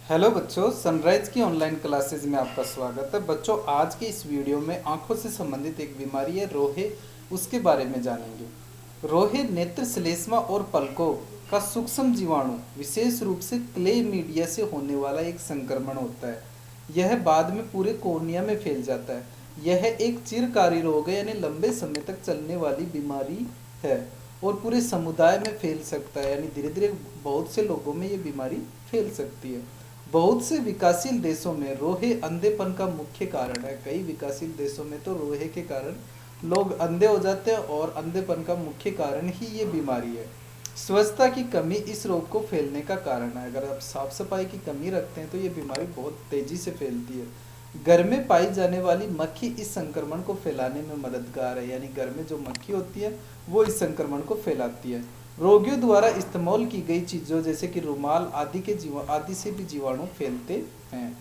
Hello बच्चों, sunrise की online classes में आपका स्वागत है। बच्चों, आज के इस वीडियो में आंखों से संबंधित एक बीमारी है रोहे, उसके बारे में जानेंगे। रोहे नेत्र श्लेष्मा और पलकों का सूक्ष्म जीवाणु, विशेष रूप से क्ले मीडिया से होने वाला एक संक्रमण होता है। यह बाद में पूरे कोर्निया में फैल जाता है। यह एक चिरकारी रोग है, यानी लंबे समय तक चलने वाली बीमारी है और पूरे समुदाय में फैल सकता है, यानी धीरे धीरे बहुत से लोगों में ये बीमारी फैल सकती है। बहुत से विकासशील देशों में रोहे अंधेपन का मुख्य कारण है। कई विकासशील देशों में तो रोहे के कारण लोग अंधे हो जाते हैं और अंधेपन का मुख्य कारण ही ये बीमारी है। स्वच्छता की कमी इस रोग को फैलने का कारण है। अगर आप साफ सफाई की कमी रखते हैं तो ये बीमारी बहुत तेजी से फैलती है। घर में पाई जाने वाली मक्खी इस संक्रमण को फैलाने में मददगार है, यानी घर में जो मक्खी होती है वो इस संक्रमण को फैलाती है। रोगियों द्वारा इस्तेमाल की गई चीजों जैसे कि रुमाल आदि से भी जीवाणु फैलते हैं।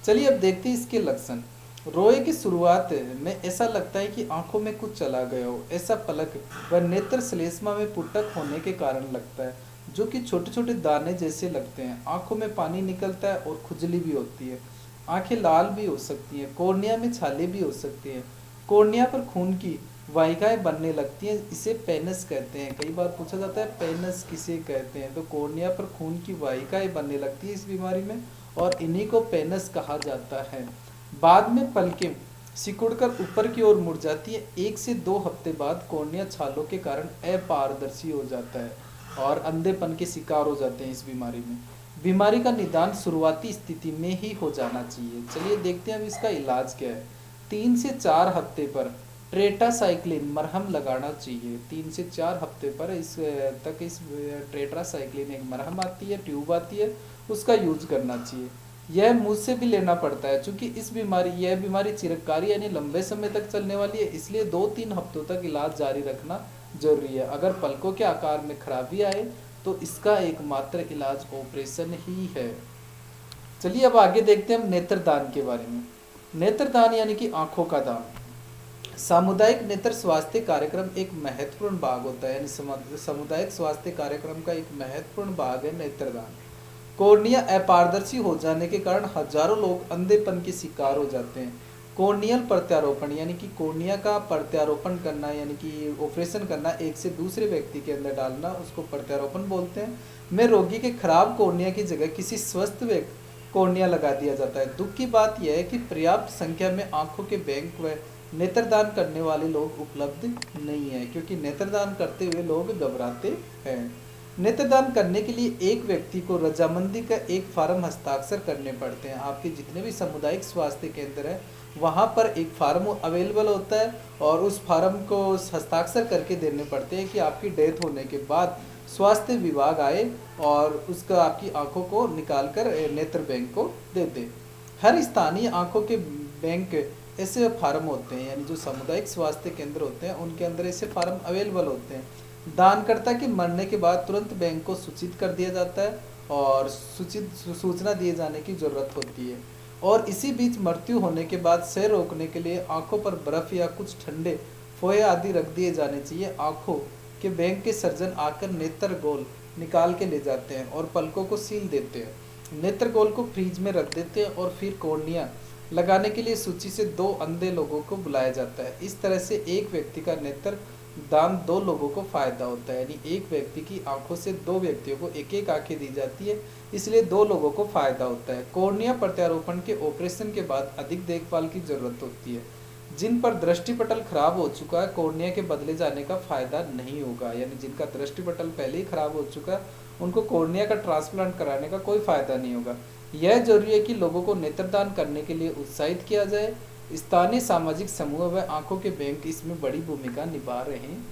चलिए अब देखते हैं इसके लक्षण। रोए की शुरुआत में ऐसा लगता है कि आंखों में कुछ चला गया हो। ऐसा पलक व नेत्र श्लेष्मा में पुटक होने के कारण लगता है, जो कि छोटे छोटे दाने जैसे लगते हैं। आंखों में पानी निकलता है और खुजली भी होती है। आंखें लाल भी हो सकती हैं। कॉर्निया में छाले भी हो सकती हैं। कॉर्निया पर खून की वाहिकाएं बनने लगती हैं, इसे पेनस कहते हैं। कई बार पूछा जाता है पेनस किसे कहते हैं, तो कॉर्निया पर खून की वाहिकाएं बनने लगती है इस बीमारी में, और इन्हीं को पेनस कहा जाता है। बाद में पलकें सिकुड़कर ऊपर की ओर मुड़ जाती है। 1 से 2 हफ्ते बाद कॉर्निया छालों के कारण अपारदर्शी हो जाता है और अंधेपन के शिकार हो जाते हैं इस बीमारी में। बीमारी का निदान शुरुआती स्थिति में ही हो जाना चाहिए। चलिए देखते हैं अब इसका इलाज क्या है। 3 से 4 हफ्ते पर ट्रेटासाइक्लिन मरहम लगाना चाहिए। 3 से 4 हफ्ते पर इस ट्रेटासाइक्लिन एक मरहम आती है, ट्यूब आती है, उसका यूज करना चाहिए। यह मुंह से भी लेना पड़ता है, क्योंकि यह बीमारी चिरकारी यानी लंबे समय तक चलने वाली है, इसलिए 2-3 हफ्तों तक इलाज जारी रखना जरूरी है। अगर पलकों के आकार में खराबी आए तो इसका एकमात्र इलाज ऑपरेशन ही है। चलिए अब आगे देखते हैं हम नेत्रदान के बारे में। नेत्रदान यानी कि आंखों का दान। सामुदायिक नेत्र स्वास्थ्य कार्यक्रम एक महत्वपूर्ण भाग होता है, यानी सामुदायिक स्वास्थ्य कार्यक्रम का एक महत्वपूर्ण भाग है नेत्रदान। कॉर्निया अपारदर्शी हो जाने के कारण हजारों लोग अंधेपन के शिकार हो जाते हैं। कॉर्नियल प्रत्यारोपण यानी कि कॉर्निया का प्रत्यारोपण करना, यानी कि ऑपरेशन करना, एक से दूसरे व्यक्ति के अंदर डालना, उसको प्रत्यारोपण बोलते हैं, में रोगी के खराब कॉर्निया की जगह किसी स्वस्थ कॉर्निया लगा दिया जाता है। दुख की बात यह है कि पर्याप्त संख्या में आंखों के बैंक व नेत्रदान करने वाले लोग उपलब्ध नहीं है, क्योंकि नेत्रदान करते हुए लोग घबराते हैं। नेत्रदान करने के लिए एक व्यक्ति को रजामंदी का एक फार्म हस्ताक्षर करने पड़ते हैं। आपके जितने भी सामुदायिक स्वास्थ्य केंद्र है वहाँ पर एक फार्म अवेलेबल होता है, और उस फार्म को हस्ताक्षर करके देने पड़ते हैं कि आपकी डेथ होने के बाद स्वास्थ्य विभाग आए और उसका आपकी आंखों को निकाल कर नेत्र बैंक को दे दे। हर स्थानीय आंखों के बैंक ऐसे फार्म होते हैं, यानी जो सामुदायिक स्वास्थ्य केंद्र होते हैं उनके अंदर ऐसे फार्म अवेलेबल होते हैं। दानकर्ता के मरने के बाद तुरंत बैंक को सूचित कर दिया जाता है और सूचना दिए जाने की जरूरत होती है। और इसी बीच मृत्यु होने के बाद सह रोकने के लिए आंखों पर बर्फ या कुछ ठंडे फोए आदि रख दिए जाने चाहिए। आंखों के बैंक के सर्जन आकर नेत्र गोल निकाल के ले जाते हैं और पलकों को सील देते हैं। नेत्र गोल को फ्रीज में रख देते हैं और फिर कॉर्निया लगाने के लिए सूची से 2 अंधे लोगों को बुलाया जाता है। इस तरह से एक व्यक्ति का नेत्र दान 2 लोगों को फायदा होता है, यानी एक व्यक्ति की आंखों से 2 व्यक्तियों को एक एक आंखें दी जाती है, इसलिए 2 लोगों को फायदा होता है। कॉर्निया प्रत्यारोपण के ऑपरेशन के बाद अधिक देखभाल की जरूरत होती है। जिन पर दृष्टिपटल खराब हो चुका है, कॉर्निया के बदले जाने का फायदा नहीं होगा, यानी जिनका दृष्टिपटल पहले ही खराब हो चुका है उनको कॉर्निया का ट्रांसप्लांट कराने का कोई फायदा नहीं होगा। यह जरूरी है कि लोगों को नेत्रदान करने के लिए उत्साहित किया जाए। स्थानीय सामाजिक समूह व आंखों के बैंक इसमें बड़ी भूमिका निभा रहे हैं।